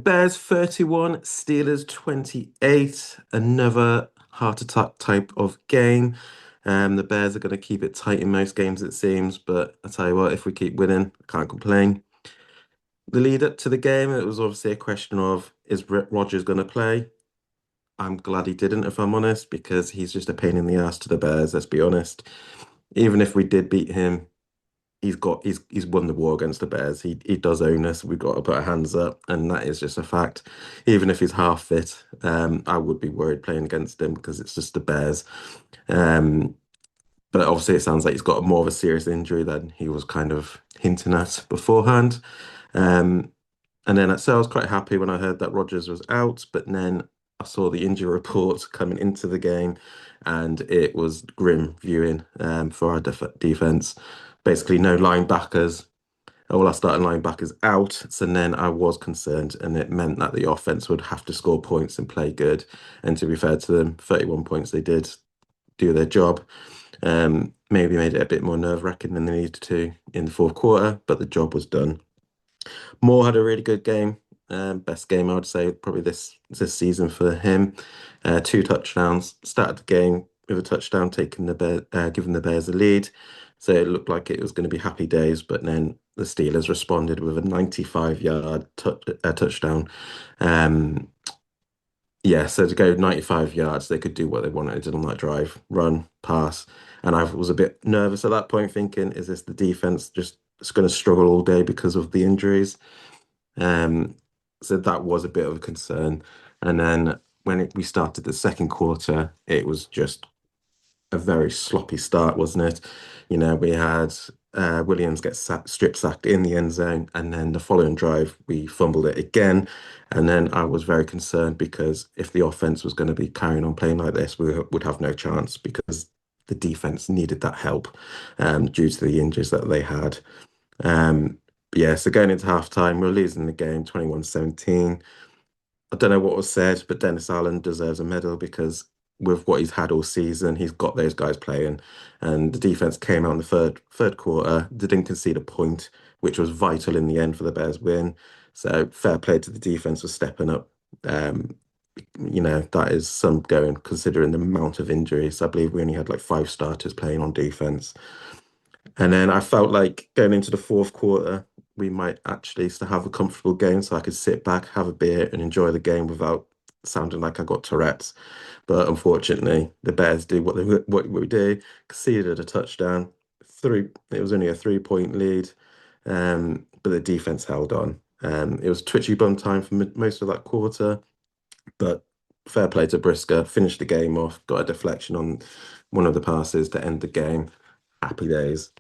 Bears 31, Steelers 28. Another heart attack type of game. The Bears are going to keep it tight in most games, it seems. But I tell you what, if we keep winning, I can't complain. The lead up to the game, it was obviously a question of is Rodgers going to play? I'm glad he didn't, if I'm honest, because he's just a pain in the ass to the Bears, let's be honest. Even if we did beat him, he's won the war against the Bears. He does own us. We've got to put our hands up, and that is just a fact. Even if he's half fit, I would be worried playing against him because it's just the Bears. Um, but obviously, it sounds like he's got more of a serious injury than he was kind of hinting at beforehand. Um, and then so I was quite happy when I heard that Rodgers was out, but then I saw the injury report coming into the game, and it was grim viewing for our defense. Basically, no linebackers, all our starting linebackers out. So then I was concerned, and it meant that the offense would have to score points and play good. And to be fair to them, 31 points, they did do their job. Maybe made it a bit more nerve-wracking than they needed to in the fourth quarter, but the job was done. Moore had a really good game. Best game I would say probably this season for him. Two touchdowns. Started the game with a touchdown, giving the Bears a lead. So it looked like it was going to be happy days, but then the Steelers responded with a 95-yard touchdown. Um, yeah, so to go 95 yards, they could do what they wanted to do on that drive, run, pass. And I was a bit nervous at that point, thinking, is this the defense just going to struggle all day because of the injuries? Um, so that was a bit of a concern. And then we started the second quarter, it was just a very sloppy start, wasn't it? We had Williams get strip sacked in the end zone, and then the following drive we fumbled it again. And then I was very concerned because if the offense was going to be carrying on playing like this, we would have no chance because the defense needed that help due to the injuries that they had. Um, yeah, so going into halftime, we're losing the game 21-17. I don't know what was said, but Dennis Allen deserves a medal because with what he's had all season, he's got those guys playing. And the defense came out in the third quarter, didn't concede a point, which was vital in the end for the Bears win. So fair play to the defense for stepping up. Um, that is some going considering the amount of injuries. I believe we only had like five starters playing on defense. And then I felt like going into the fourth quarter, we might actually still have a comfortable game so I could sit back, have a beer, and enjoy the game without sounding like I got Tourette's. But unfortunately, the Bears do what we do, conceded a touchdown. It was only a 3-point lead, but the defense held on. It was twitchy bum time for most of that quarter, but fair play to Brisker, finished the game off, got a deflection on one of the passes to end the game. Happy days.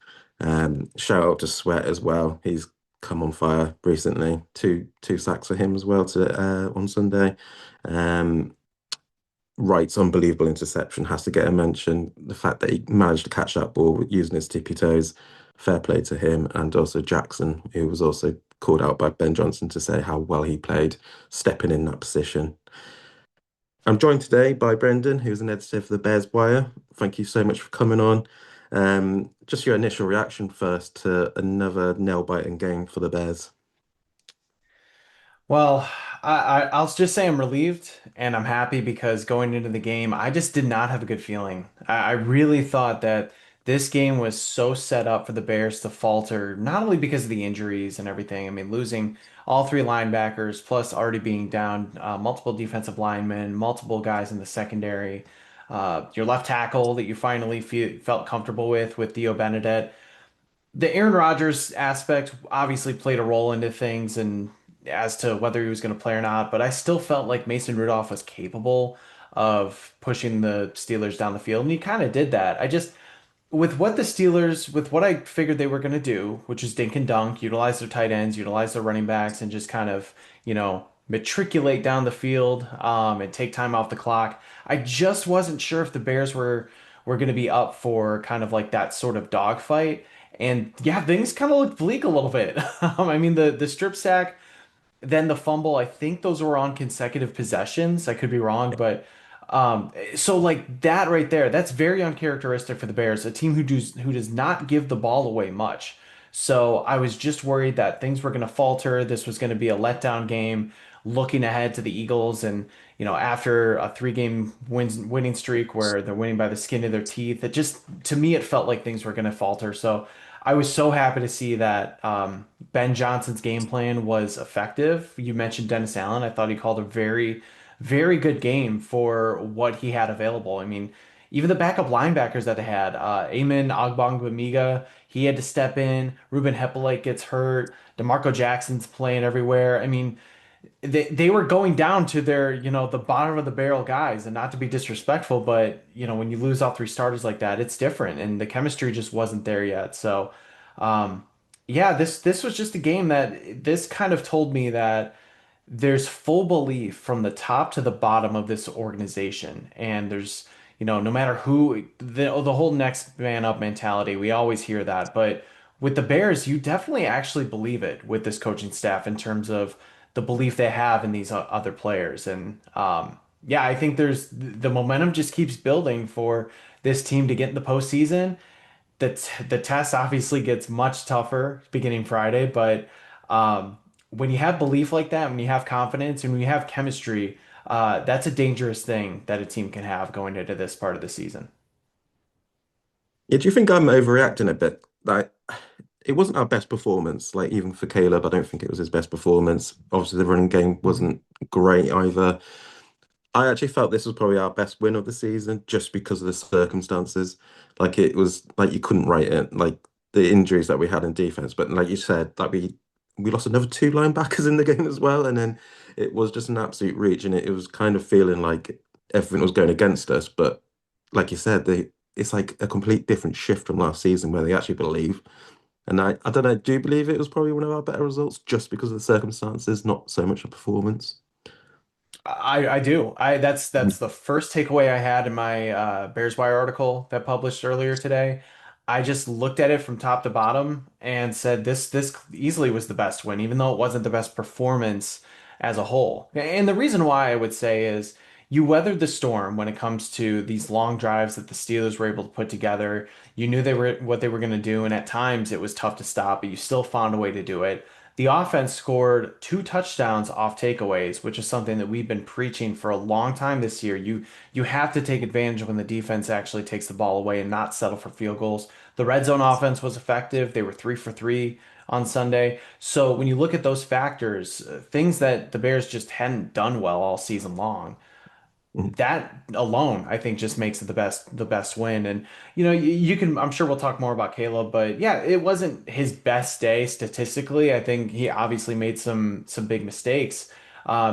Shout out to Sweat as well. He's come on fire recently. Two sacks for him as well on Sunday. Um, Wright's unbelievable interception has to get a mention. The fact that he managed to catch that ball using his tippy toes, fair play to him. And also Jackson, who was also called out by Ben Johnson to say how well he played, stepping in that position. I'm joined today by Brendan, who's an editor for the Bears Wire. Thank you so much for coming on. Just your initial reaction first to another nail-biting game for the Bears. Well, I'll just say I'm relieved and I'm happy because going into the game, I just did not have a good feeling. I really thought that this game was so set up for the Bears to falter, not only because of the injuries and everything. I mean, losing all three linebackers, plus already being down multiple defensive linemen, multiple guys in the secondary, your left tackle that you finally felt comfortable with Theo Benedette. The Aaron Rodgers aspect obviously played a role into things and as to whether he was going to play or not, but I still felt like Mason Rudolph was capable of pushing the Steelers down the field, and he kind of did that. I just with what I figured they were going to do, which is dink and dunk, utilize their tight ends, utilize their running backs, and just kind of, matriculate down the field, and take time off the clock. I just wasn't sure if the Bears were going to be up for kind of like that sort of dogfight. And yeah, things kind of looked bleak a little bit. I mean, the strip sack, then the fumble, I think those were on consecutive possessions. I could be wrong, but so like that right there, that's very uncharacteristic for the Bears, a team who does not give the ball away much. So I was just worried that things were going to falter. This was going to be a letdown game. looking ahead to the Eagles and after a three-game winning streak where they're winning by the skin of their teeth, it just to me it felt like things were going to falter. So I was so happy to see that Ben Johnson's game plan was effective. You mentioned Dennis Allen. I thought he called a very, very good game for what he had available. I mean, even the backup linebackers that they had, Amen Ogbongbemiga, he had to step in. Ruben Hippolyte gets hurt. DeMarco Jackson's playing everywhere. I mean, they were going down to their, the bottom of the barrel guys, and not to be disrespectful, but when you lose all three starters like that, it's different, and the chemistry just wasn't there yet. So, um, yeah, this was just a game that this kind of told me that there's full belief from the top to the bottom of this organization. And there's, no matter who, the whole next man up mentality, we always hear that. But with the Bears, you definitely actually believe it with this coaching staff in terms of the belief they have in these other players. And yeah, I think the momentum just keeps building for this team to get in the postseason. The test obviously gets much tougher beginning Friday, but when you have belief like that, when you have confidence and when you have chemistry, that's a dangerous thing that a team can have going into this part of the season. Yeah, do you think I'm overreacting a bit? Like, it wasn't our best performance. Like, even for Caleb, I don't think it was his best performance. Obviously, the running game wasn't great either. I actually felt this was probably our best win of the season just because of the circumstances. Like, it was like you couldn't write it. Like the injuries that we had in defense, but like you said, like we lost another two linebackers in the game as well, and then it was just an absolute reach, and it was kind of feeling like everything was going against us. But like you said, it's like a complete different shift from last season where they actually believe. And I don't know, do you believe it was probably one of our better results just because of the circumstances, not so much a performance? I do. That's the first takeaway I had in my Bears Wire article that published earlier today. I just looked at it from top to bottom and said this easily was the best win, even though it wasn't the best performance as a whole. And the reason why I would say is you weathered the storm when it comes to these long drives that the Steelers were able to put together. You knew they were what they were going to do, and at times it was tough to stop, but you still found a way to do it. The offense scored two touchdowns off takeaways, which is something that we've been preaching for a long time this year. You have to take advantage when the defense actually takes the ball away and not settle for field goals. The red zone offense was effective. They were 3 for 3 on Sunday. So when you look at those factors, things that the Bears just hadn't done well all season long, Mhm. that alone, I think, just makes it the best win. And you can, I'm sure we'll talk more about Caleb, but yeah, it wasn't his best day statistically. I think he obviously made some big mistakes,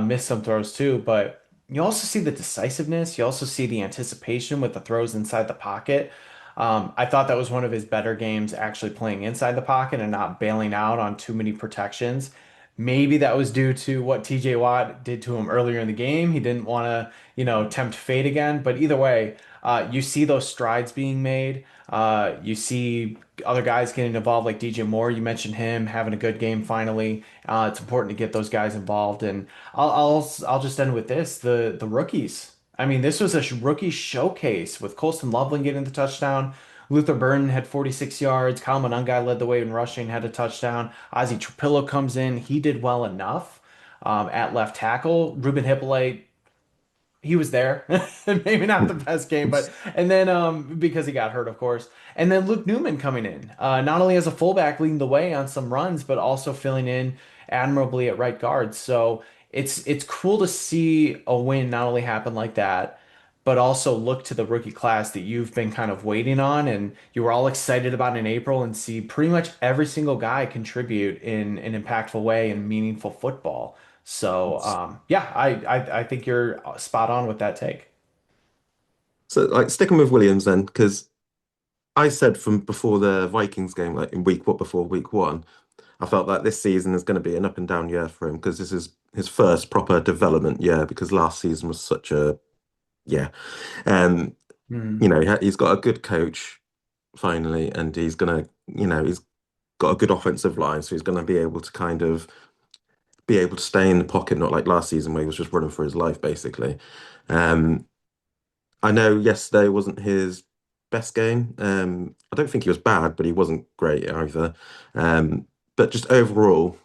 missed some throws too, but you also see the decisiveness. You also see the anticipation with the throws inside the pocket. I thought that was one of his better games, actually playing inside the pocket and not bailing out on too many protections. Maybe that was due to what TJ Watt did to him earlier in the game. He didn't want to, tempt fate again. But either way, you see those strides being made. You see other guys getting involved, like DJ Moore. You mentioned him having a good game finally. It's important to get those guys involved. And I'll just end with this: the rookies. I mean, this was a rookie showcase with Colston Loveland getting the touchdown. Luther Burden had 46 yards. Kyle Monangai led the way in rushing, had a touchdown. Ozzie Trapillo comes in. He did well enough at left tackle. Ruben Hippolyte, he was there. Maybe not the best game, but and then because he got hurt, of course. And then Luke Newman coming in, not only as a fullback leading the way on some runs, but also filling in admirably at right guard. So it's cool to see a win not only happen like that, but also look to the rookie class that you've been kind of waiting on and you were all excited about in April and see pretty much every single guy contribute in an impactful way in meaningful football. So yeah, I think you're spot on with that take. So, like, sticking with Williams then, because I said from before the Vikings game, like in before week one, I felt like this season is going to be an up and down year for him because this is his first proper development year because last season was such a, yeah. Um, Mhm. he's got a good coach finally, and he's gonna, he's got a good offensive line, so he's gonna be able to kind of be able to stay in the pocket, not like last season where he was just running for his life, basically. Um, I know yesterday wasn't his best game. I don't think he was bad, but he wasn't great either. But just overall,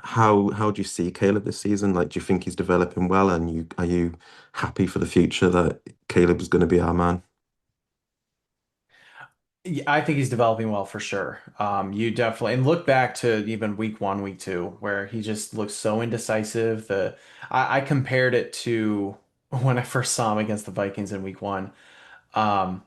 how do you see Caleb this season? Like, do you think he's developing well, and you are you happy for the future that Caleb is going to be our man? Yeah, I think he's developing well for sure. You definitely and look back to even week one, week two, where he just looks so indecisive. I compared it to when I first saw him against the Vikings in week one. Um,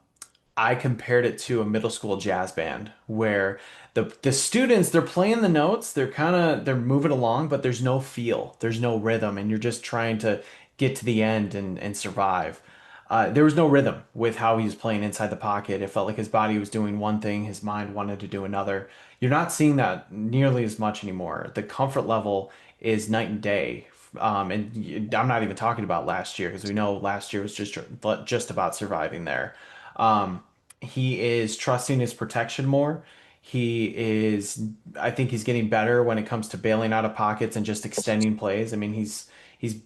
I compared it to a middle school jazz band where the students they're playing the notes, they're moving along, but there's no feel, there's no rhythm, and you're just trying to get to the end and survive. There was no rhythm with how he was playing inside the pocket. It felt like his body was doing one thing, his mind wanted to do another. You're not seeing that nearly as much anymore. The comfort level is night and day. I'm not even talking about last year because we know last year was just about surviving there. Um, he is trusting his protection more. I think he's getting better when it comes to bailing out of pockets and just extending plays. I mean, he's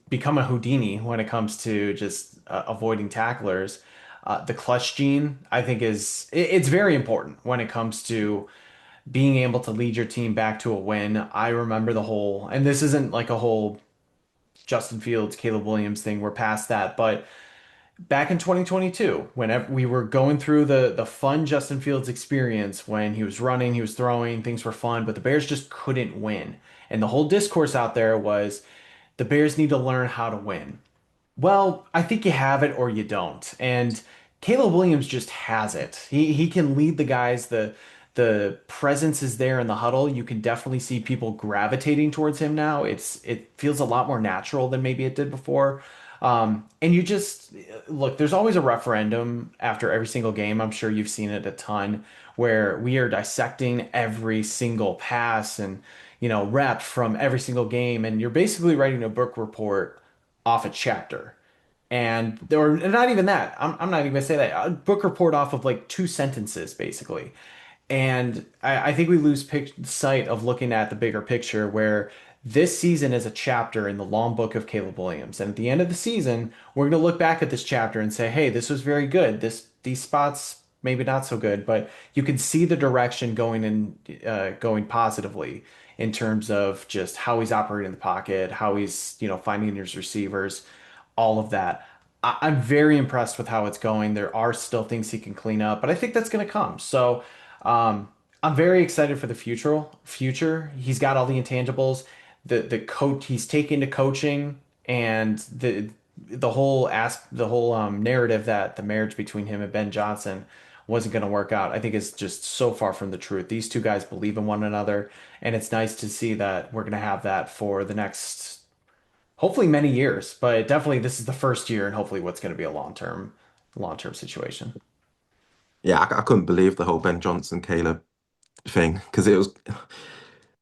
become a Houdini when it comes to just avoiding tacklers. The clutch gene, I think, it's very important when it comes to being able to lead your team back to a win. I remember and this isn't like a whole Justin Fields, Caleb Williams thing. We're past that, but back in 2022, whenever we were going through the fun Justin Fields experience when he was running, he was throwing, things were fun, but the Bears just couldn't win. And the whole discourse out there was the Bears need to learn how to win. Well, I think you have it or you don't. And Caleb Williams just has it. He can lead the guys. The presence is there in the huddle. You can definitely see people gravitating towards him now. It feels a lot more natural than maybe it did before. And you just look, there's always a referendum after every single game. I'm sure you've seen it a ton where we are dissecting every single pass and rep from every single game. And you're basically writing a book report off a chapter. Or not even that. I'm not even gonna say that. A book report off of like two sentences, basically. And I think we lose sight of looking at the bigger picture where this season is a chapter in the long book of Caleb Williams. And at the end of the season, we're going to look back at this chapter and say, hey, this was very good. These spots, maybe not so good, but you can see the direction going positively in terms of just how he's operating the pocket, how he's, finding his receivers, all of that. I'm very impressed with how it's going. There are still things he can clean up, but I think that's going to come. So, um, I'm very excited for the future. He's got all the intangibles. The coach he's taken to coaching and the whole narrative that the marriage between him and Ben Johnson wasn't going to work out. I think is just so far from the truth. These two guys believe in one another, and it's nice to see that we're going to have that for the next hopefully many years, but definitely this is the first year and hopefully what's going to be a long-term situation. Yeah, I couldn't believe the whole Ben Johnson Caleb thing because it was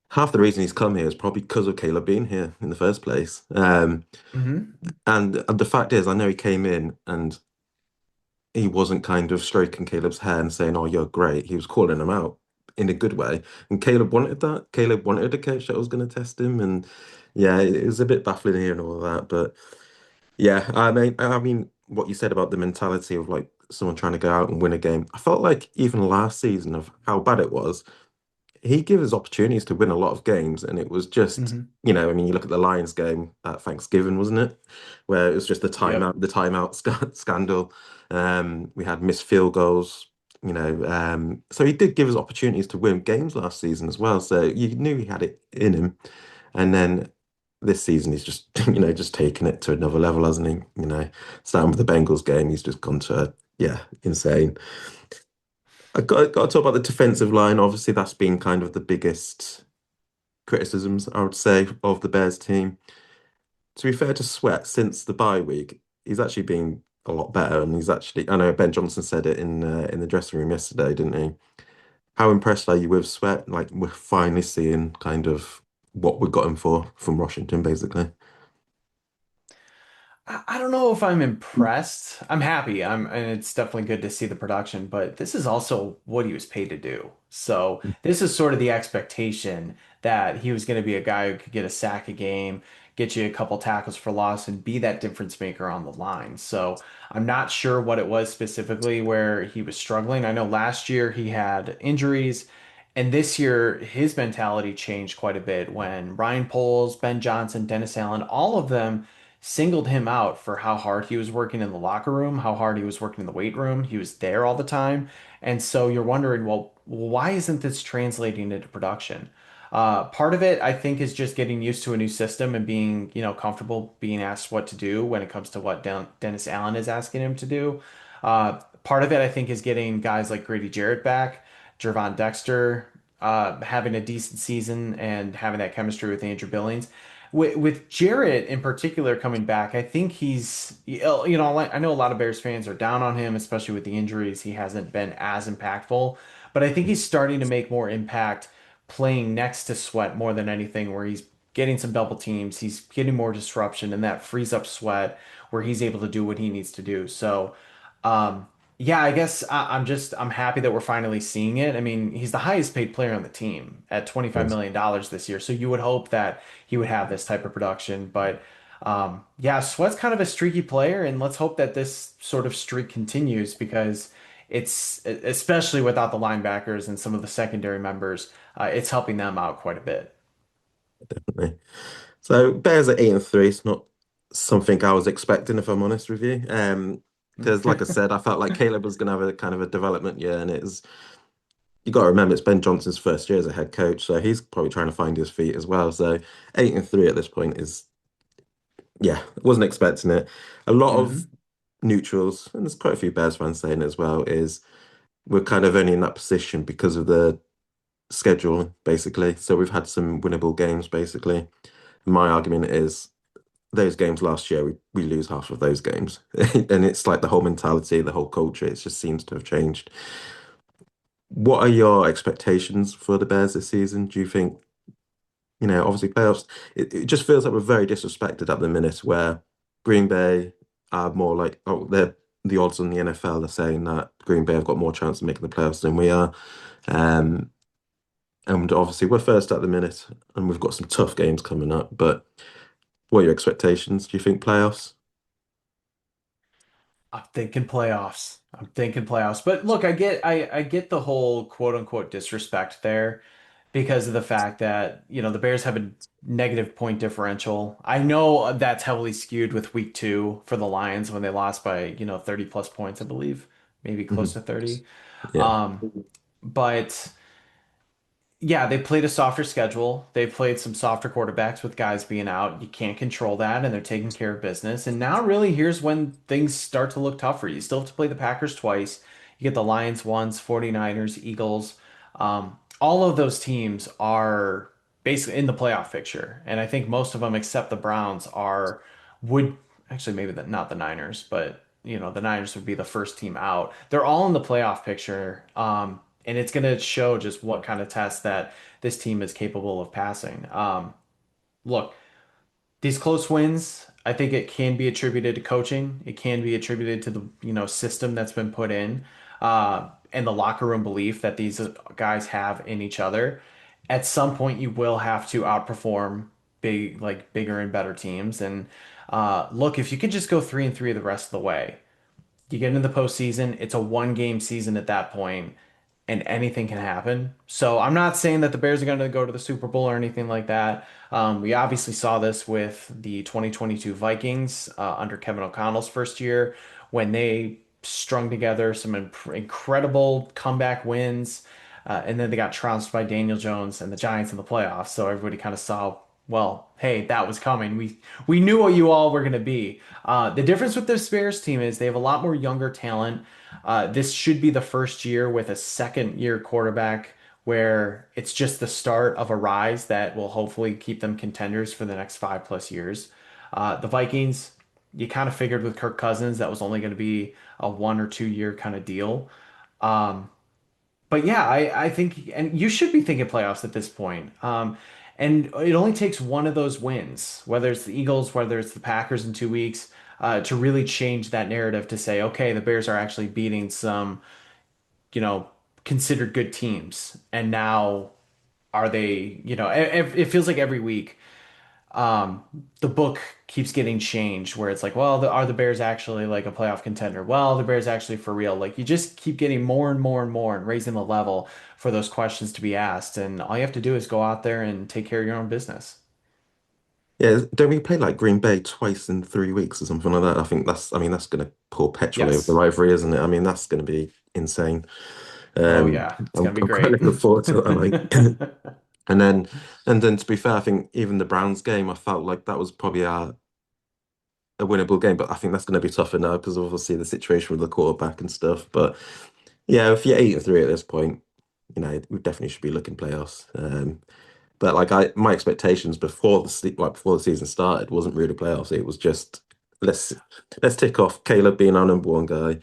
half the reason he's come here is probably because of Caleb being here in the first place. Hmm. And the fact is, I know he came in and he wasn't kind of stroking Caleb's hair and saying, "Oh, you're great." He was calling him out in a good way, and Caleb wanted that. Caleb wanted a coach that was going to test him, and yeah, it was a bit baffling here and all of that. But yeah, I mean, what you said about the mentality of like someone trying to go out and win a game, I felt like even last season of how bad it was he gives us opportunities to win a lot of games, and it was just, Hmm. I mean, you look at the Lions game at Thanksgiving, wasn't it? Where it was just Yep. the timeout scandal. We had missed field goals, so he did give us opportunities to win games last season as well. So you knew he had it in him, and then this season he's just, just taken it to another level, hasn't he? Starting with the Bengals game, he's just gone to, yeah, insane. I got to talk about the defensive line. Obviously, that's been kind of the biggest criticisms, I would say, of the Bears team. To be fair to Sweat, since the bye week, he's actually been a lot better, and he's actually. I know Ben Johnson said it in the dressing room yesterday, didn't he? How impressed are you with Sweat? Like we're finally seeing kind of what we got him for from Washington, basically. I don't know if I'm impressed. I'm happy. And it's definitely good to see the production, but this is also what he was paid to do. So this is sort of the expectation that he was going to be a guy who could get a sack a game, get you a couple tackles for loss, and be that difference maker on the line. So I'm not sure what it was specifically where he was struggling. I know last year he had injuries And this year, his mentality changed quite a bit when Ryan Poles, Ben Johnson, Dennis Allen, all of them singled him out for how hard he was working in the locker room, how hard he was working in the weight room. He was there all the time. And so you're wondering, well, why isn't this translating into production? Part of it, I think, is just getting used to a new system and being, comfortable being asked what to do when it comes to what Dennis Allen is asking him to do. Part of it, I think, is getting guys like Grady Jarrett back. Jervon Dexter having a decent season and having that chemistry with Andrew Billings. With Jarrett in particular coming back, I think I know a lot of Bears fans are down on him, especially with the injuries. He hasn't been as impactful, but I think he's starting to make more impact playing next to Sweat more than anything, where he's getting some double teams, he's getting more disruption, and that frees up Sweat where he's able to do what he needs to do. So, um, yeah, I guess I'm happy that we're finally seeing it. I mean, he's the highest paid player on the team at $25 Yes, million this year. So you would hope that he would have this type of production. But yeah, Sweat's kind of a streaky player, and let's hope that this sort of streak continues because it's especially without the linebackers and some of the secondary members, it's helping them out quite a bit. definitely. So Bears at 8-3. It's not something I was expecting, if I'm honest with you. Because like I said, I felt like Caleb was going to have a kind of a development year, and it's you got to remember it's Ben Johnson's first year as a head coach, so he's probably trying to find his feet as well. So 8-3 at this point is, yeah, wasn't expecting it. A lot of Hmm. neutrals, and there's quite a few Bears fans saying it as well, is we're kind of only in that position because of the schedule, basically. So we've had some winnable games, basically. My argument is those games last year, we lose half of those games. And it's like the whole mentality, the whole culture, it just seems to have changed. What are your expectations for the Bears this season? Do you think, obviously playoffs, it just feels like we're very disrespected at the minute where Green Bay are more like, oh, they're the odds on the NFL are saying that Green Bay have got more chance of making the playoffs than we are. Um, and obviously we're first at the minute and we've got some tough games coming up. But what are your expectations? Do you think playoffs? I'm thinking playoffs. I'm thinking playoffs. But look, I get the whole quote unquote disrespect there because of the fact that, the Bears have a negative point differential. I know that's heavily skewed with week two for the Lions when they lost by, 30 plus points, I believe, maybe close Mhm. to 30. Yeah. Um, but yeah, they played a softer schedule. They played some softer quarterbacks with guys being out. You can't control that, and they're taking care of business. And now, really, here's when things start to look tougher. You still have to play the Packers twice. You get the Lions once, 49ers, Eagles. All of those teams are basically in the playoff picture. And I think most of them, except the Browns, would actually maybe not the Niners, but the Niners would be the first team out. They're all in the playoff picture. And it's going to show just what kind of test that this team is capable of passing. Look, these close wins, I think it can be attributed to coaching. It can be attributed to the system that's been put in, and the locker room belief that these guys have in each other. At some point, you will have to outperform bigger and better teams. And look, if you could just go 3-3 the rest of the way, you get into the postseason, it's a one game season at that point, and anything can happen. So I'm not saying that the Bears are going to go to the Super Bowl or anything like that. We obviously saw this with the 2022 Vikings under Kevin O'Connell's first year when they strung together some incredible comeback wins. And then they got trounced by Daniel Jones and the Giants in the playoffs. So everybody kind of saw, well, hey, that was coming. We knew what you all were going to be. The difference with this Bears team is they have a lot more younger talent. This should be the first year with a second year quarterback where it's just the start of a rise that will hopefully keep them contenders for the next 5 plus years. The Vikings, you kind of figured with Kirk Cousins that was only going to be a 1 or 2 year kind of deal. Um, but yeah, I think, and you should be thinking playoffs at this point. And it only takes one of those wins, whether it's the Eagles, whether it's the Packers in 2 weeks, to really change that narrative to say, okay, the Bears are actually beating some, you know, considered good teams. And now are they, it feels like every week. um, the book keeps getting changed where it's like, well, are the Bears actually like a playoff contender? Well, the Bears actually for real. Like you just keep getting more and more and more and raising the level for those questions to be asked. And all you have to do is go out there and take care of your own business. Yeah, don't we play like Green Bay twice in 3 weeks or something like that? I mean, that's going to pour petrol over the Yes. rivalry, isn't it? I mean, that's going to be insane. Oh yeah, it's gonna be I'm quite great. looking forward to that. And then, and then to be fair, I think even the Browns game, I felt like that was probably a winnable game, but I think that's going to be tougher now because obviously the situation with the quarterback and stuff. But yeah, if you're 8-3 at this point, we definitely should be looking playoffs. But like my expectations before before the season started wasn't really playoffs. It was just let's let's tick off Caleb being our number one guy.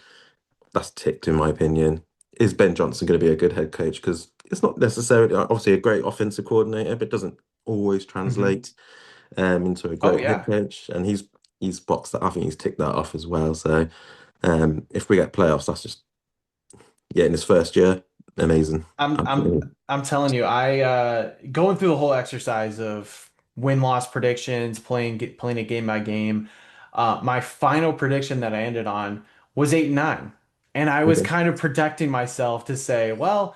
That's ticked in my opinion. Is Ben Johnson going to be a good head coach? Because it's not necessarily obviously a great offensive coordinator, but it doesn't always Mhm. translate into a Oh great head yeah. coach. And he's boxed that. I think he's ticked that off as well. So if we get playoffs, that's just yeah in his first year, amazing. I'm I'm Absolutely. I'm telling you, I going through the whole exercise of win-loss predictions, playing it game by game. My final prediction that I ended on was 8-9. And I was Okay. kind of protecting myself to say, well,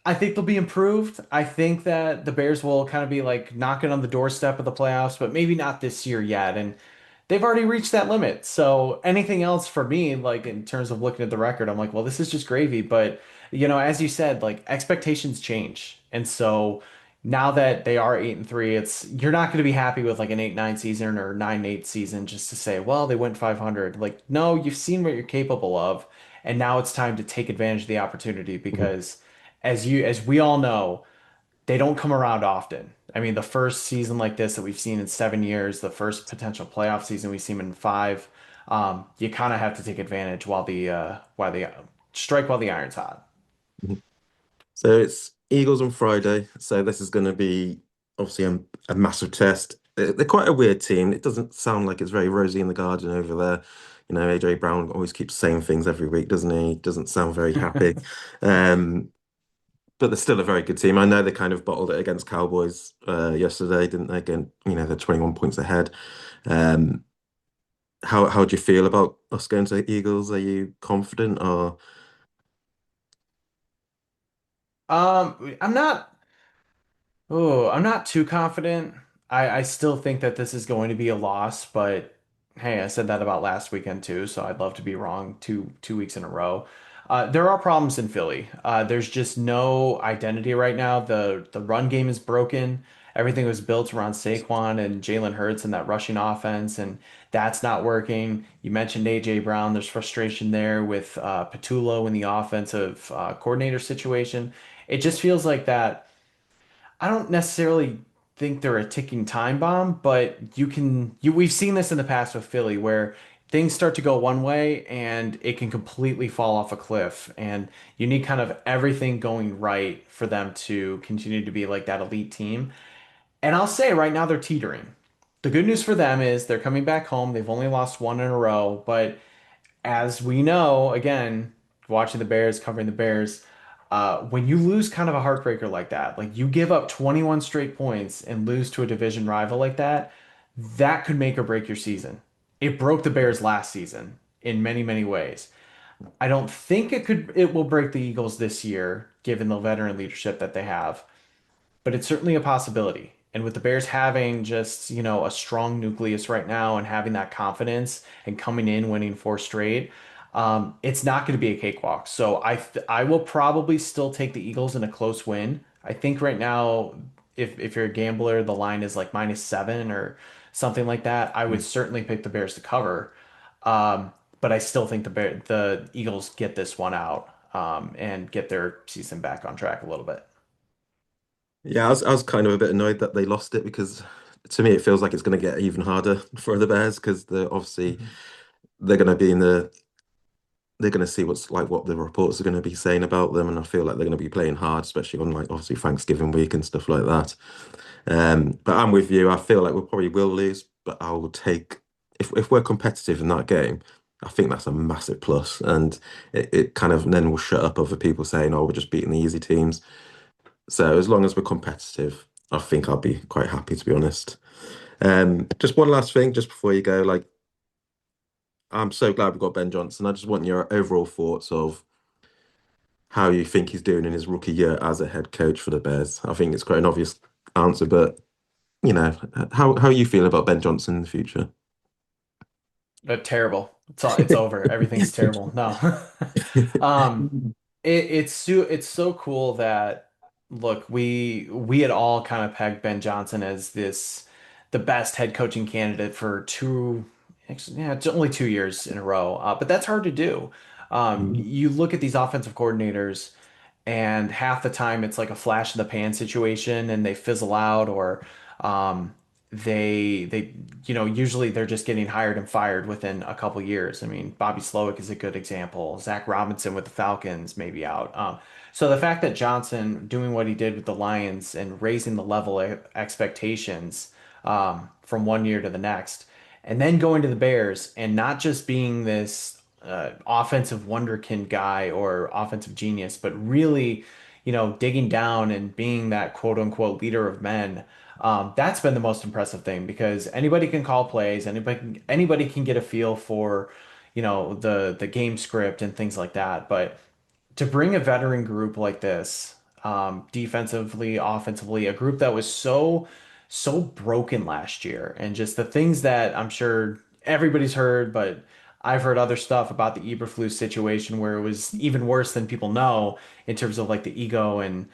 I think they'll be improved. I think that the Bears will kind of be like knocking on the doorstep of the playoffs, but maybe not this year yet. And they've already reached that limit. So anything else for me, like in terms of looking at the record, I'm like, well, this is just gravy. But as you said, like expectations change. And so now that they are 8-3, you're not going to be happy with like an 8-9 season or 9-8 season just to say, well, they went 500. Like, no, you've seen what you're capable of. And now it's time to take advantage of the opportunity Mhm. because as we all know, they don't come around often. I mean, the first season like this that we've seen in 7 years, the first potential playoff season we've seen in five, you kind of have to take advantage while the strike while the iron's hot. Mhm. So it's Eagles on Friday. So this is going to be obviously a massive test. They're quite a weird team. It doesn't sound like it's very rosy in the garden over there. AJ Brown always keeps saying things every week, doesn't he? Doesn't sound very happy. Um, but they're still a very good team. I know they kind of bottled it against Cowboys yesterday, didn't they? Again, they're 21 points ahead. Um, how do you feel about us going to Eagles? Are you confident or? I'm not. Oh, I'm not too confident. I still think that this is going to be a loss, but hey, I said that about last weekend too, so I'd love to be wrong two weeks in a row. There are problems in Philly. There's just no identity right now. The run game is broken. Everything was built around Saquon and Jalen Hurts and that rushing offense, and that's not working. You mentioned AJ Brown. There's frustration there with Patullo in the offensive coordinator situation. It just feels like that. I don't necessarily think they're a ticking time bomb, but we've seen this in the past with Philly where things start to go one way and it can completely fall off a cliff. And you need kind of everything going right for them to continue to be like that elite team. And I'll say right now they're teetering. The good news for them is they're coming back home. They've only lost one in a row, but as we know, again, watching the Bears, covering the Bears, when you lose kind of a heartbreaker like that, like you give up 21 straight points and lose to a division rival like that, that could make or break your season. It broke the Bears last season in many, many ways. I don't think it will break the Eagles this year, given the veteran leadership that they have, but it's certainly a possibility. And with the Bears having just, a strong nucleus right now and having that confidence and coming in winning four straight, it's not going to be a cakewalk. So I will probably still take the Eagles in a close win. I think right now, if you're a gambler, the line is like -7 or something like that. I would certainly pick the Bears to cover. But I still think the Eagles get this one out and get their season back on track a little bit. Yeah, I was kind of a bit annoyed that they lost it because to me it feels like it's going to get even harder for the Bears because they're going to be in they're going to see what the reports are going to be saying about them, and I feel like they're going to be playing hard, especially on like obviously Thanksgiving week and stuff like that. But I'm with you. I feel like we probably will lose, but I will take if we're competitive in that game. I think that's a massive plus, and it kind of then will shut up other people saying, "Oh, we're just beating the easy teams." So as long as we're competitive, I think I'll be quite happy to be honest. Just one last thing, just before you go, like I'm so glad we got Ben Johnson. I just want your overall thoughts of how you think he's doing in his rookie year as a head coach for the Bears. I think it's quite an obvious answer, but how you feel about Ben Johnson in the future? Terrible. It's over. Everything's terrible. No. Um, it's so cool that look, we had all kind of pegged Ben Johnson as the best head coaching candidate for actually, yeah, it's only 2 years in a row. But that's hard to do. You look at these offensive coordinators, and half the time it's like a flash in the pan situation and they fizzle out, or um, they usually they're just getting hired and fired within a couple years. I mean, Bobby Slowick is a good example. Zach Robinson with the Falcons may be out. So the fact that Johnson doing what he did with the Lions and raising the level of expectations from one year to the next, and then going to the Bears and not just being this offensive wonderkind guy or offensive genius, but really, digging down and being that quote unquote leader of men. That's been the most impressive thing because anybody can call plays, anybody can get a feel for, the game script and things like that. But to bring a veteran group like this, defensively, offensively, a group that was so broken last year, and just the things that I'm sure everybody's heard, but I've heard other stuff about the Eberflus situation where it was even worse than people know in terms of like the ego and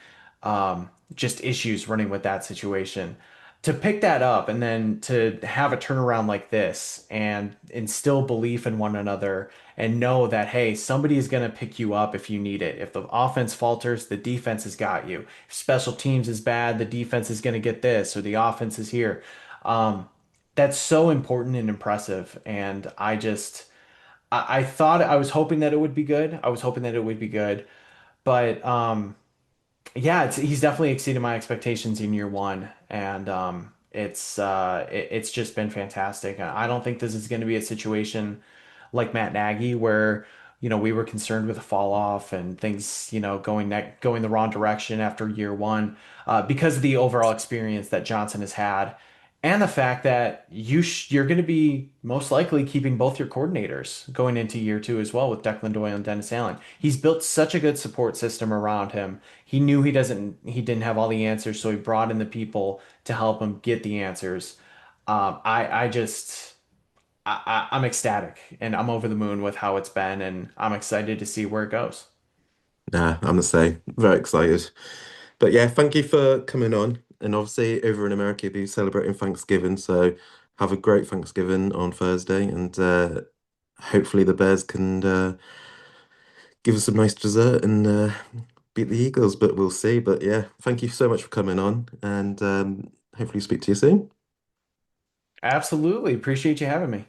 just issues running with that situation. To pick that up and then to have a turnaround like this and instill belief in one another and know that, hey, somebody is going to pick you up if you need it. If the offense falters, the defense has got you. If special teams is bad, the defense is going to get this, or the offense is here. Um, that's so important and impressive. And I thought I was hoping that it would be good. I was hoping that it would be good. But yeah, he's definitely exceeded my expectations in year one, and it's just been fantastic. I don't think this is going to be a situation like Matt Nagy where we were concerned with a fall off and things going the wrong direction after year one because of the overall experience that Johnson has had. And the fact that you're going to be most likely keeping both your coordinators going into year two as well with Declan Doyle and Dennis Allen. He's built such a good support system around him. He knew he didn't have all the answers, so he brought in the people to help him get the answers. I just I'm ecstatic and I'm over the moon with how it's been, and I'm excited to see where it goes. Nah, I'm the same. Very excited. But yeah, thank you for coming on. And obviously, over in America, you'll be celebrating Thanksgiving. So have a great Thanksgiving on Thursday. And hopefully, the Bears can give us some nice dessert and beat the Eagles. But we'll see. But yeah, thank you so much for coming on. And hopefully, speak to you soon. Absolutely. Appreciate you having me.